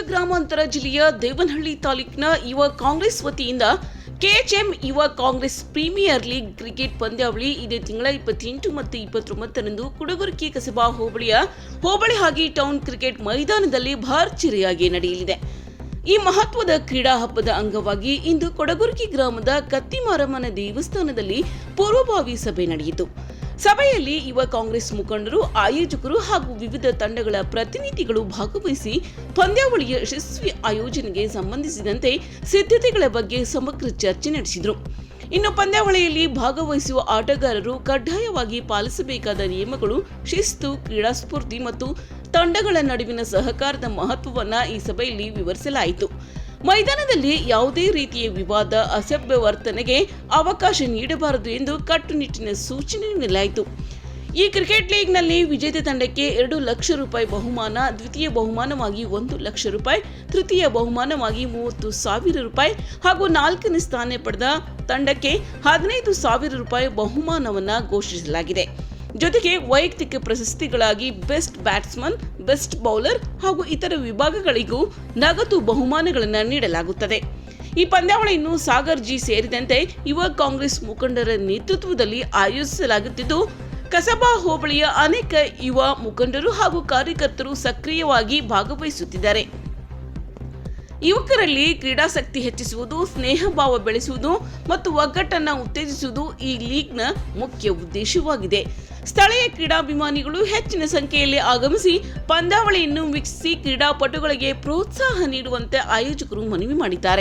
ಗ್ರಾಮಾಂತರ ಜಿಲ್ಲೆಯ ದೇವನಹಳ್ಳಿ ತಾಲೂಕಿನ ಯುವ ಕಾಂಗ್ರೆಸ್ ವತಿಯಿಂದ ಕೆಎಚ್ಎಂ ಯುವ ಕಾಂಗ್ರೆಸ್ ಪ್ರೀಮಿಯರ್ ಲೀಗ್ ಕ್ರಿಕೆಟ್ ಪಂದ್ಯಾವಳಿ ಇದೇ ತಿಂಗಳ 28 ಮತ್ತು 29ರಂದು ಕುಡಗುರ್ಕಿ ಕಸಬಾ ಹೋಬಳಿ ಹಾಗಿ ಟೌನ್ ಕ್ರಿಕೆಟ್ ಮೈದಾನದಲ್ಲಿ ಭರ್ಜರಿಯಾಗಿ ನಡೆಯಲಿದೆ. ಈ ಮಹತ್ವದ ಕ್ರೀಡಾ ಹಬ್ಬದ ಅಂಗವಾಗಿ ಇಂದು ಕೊಡಗುರ್ಕಿ ಗ್ರಾಮದ ಕತ್ತಿಮಾರಮ್ಮನ ದೇವಸ್ಥಾನದಲ್ಲಿ ಪೂರ್ವಭಾವಿ ಸಭೆ ನಡೆಯಿತು. ಸಭೆಯಲ್ಲಿ ಯುವ ಕಾಂಗ್ರೆಸ್ ಮುಖಂಡರು, ಆಯೋಜಕರು ಹಾಗೂ ವಿವಿಧ ತಂಡಗಳ ಪ್ರತಿನಿಧಿಗಳು ಭಾಗವಹಿಸಿ ಪಂದ್ಯಾವಳಿಯ ಯಶಸ್ವಿ ಆಯೋಜನೆಗೆ ಸಂಬಂಧಿಸಿದಂತೆ ಸಿದ್ಧತೆಗಳ ಬಗ್ಗೆ ಸಮಗ್ರ ಚರ್ಚೆ ನಡೆಸಿದರು. ಇನ್ನು ಪಂದ್ಯಾವಳಿಯಲ್ಲಿ ಭಾಗವಹಿಸುವ ಆಟಗಾರರು ಕಡ್ಡಾಯವಾಗಿ ಪಾಲಿಸಬೇಕಾದ ನಿಯಮಗಳು, ಶಿಸ್ತು, ಕ್ರೀಡಾ ಸ್ಫೂರ್ತಿ ಮತ್ತು ತಂಡಗಳ ನಡುವಿನ ಸಹಕಾರದ ಮಹತ್ವವನ್ನು ಈ ಸಭೆಯಲ್ಲಿ ವಿವರಿಸಲಾಯಿತು. ಮೈದಾನದಲ್ಲಿ ಯಾವುದೇ ರೀತಿಯ ವಿವಾದ, ಅಸಭ್ಯ ವರ್ತನೆಗೆ ಅವಕಾಶ ನೀಡಬಾರದು ಎಂದು ಕಟ್ಟುನಿಟ್ಟಿನ ಸೂಚನೆ ನೀಡಲಾಯಿತು. ಈ ಕ್ರಿಕೆಟ್ ಲೀಗ್ನಲ್ಲಿ ವಿಜೇತ ತಂಡಕ್ಕೆ 2 ಲಕ್ಷ ರೂಪಾಯಿ ಬಹುಮಾನ, ದ್ವಿತೀಯ ಬಹುಮಾನವಾಗಿ 1 ಲಕ್ಷ ರೂಪಾಯಿ, ತೃತೀಯ ಬಹುಮಾನವಾಗಿ 30,000 ರೂಪಾಯಿ ಹಾಗೂ 4ನೇ ಸ್ಥಾನ ಪಡೆದ ತಂಡಕ್ಕೆ 15,000 ರೂಪಾಯಿ ಬಹುಮಾನವನ್ನು ಘೋಷಿಸಲಾಗಿದೆ. ಜೊತೆಗೆ ವೈಯಕ್ತಿಕ ಪ್ರಶಸ್ತಿಗಳಾಗಿ ಬೆಸ್ಟ್ ಬ್ಯಾಟ್ಸ್ಮನ್, ಬೆಸ್ಟ್ ಬೌಲರ್ ಹಾಗೂ ಇತರ ವಿಭಾಗಗಳಿಗೂ ನಗದು ಬಹುಮಾನಗಳನ್ನು ನೀಡಲಾಗುತ್ತದೆ. ಈ ಪಂದ್ಯಾವಳಿಯನ್ನು ಸಾಗರ್ ಜಿ ಸೇರಿದಂತೆ ಯುವ ಕಾಂಗ್ರೆಸ್ ಮುಖಂಡರ ನೇತೃತ್ವದಲ್ಲಿ ಆಯೋಜಿಸಲಾಗುತ್ತಿದ್ದು, ಕಸಬಾ ಹೋಬಳಿಯ ಅನೇಕ ಯುವ ಮುಖಂಡರು ಹಾಗೂ ಕಾರ್ಯಕರ್ತರು ಸಕ್ರಿಯವಾಗಿ ಭಾಗವಹಿಸುತ್ತಿದ್ದಾರೆ. ಯುವಕರಲ್ಲಿ ಕ್ರೀಡಾಸಕ್ತಿ ಹೆಚ್ಚಿಸುವುದು, ಸ್ನೇಹ ಭಾವ ಬೆಳೆಸುವುದು ಮತ್ತು ಒಗ್ಗಟ್ಟನ್ನು ಉತ್ತೇಜಿಸುವುದು ಈ ಲೀಗ್ನ ಮುಖ್ಯ ಉದ್ದೇಶವಾಗಿದೆ. ಸ್ಥಳೀಯ ಕ್ರೀಡಾಭಿಮಾನಿಗಳು ಹೆಚ್ಚಿನ ಸಂಖ್ಯೆಯಲ್ಲಿ ಆಗಮಿಸಿ ಪಂದ್ಯಾವಳಿಯನ್ನು ವೀಕ್ಷಿಸಿ ಕ್ರೀಡಾಪಟುಗಳಿಗೆ ಪ್ರೋತ್ಸಾಹ ನೀಡುವಂತೆ ಆಯೋಜಕರು ಮನವಿ ಮಾಡಿದ್ದಾರೆ.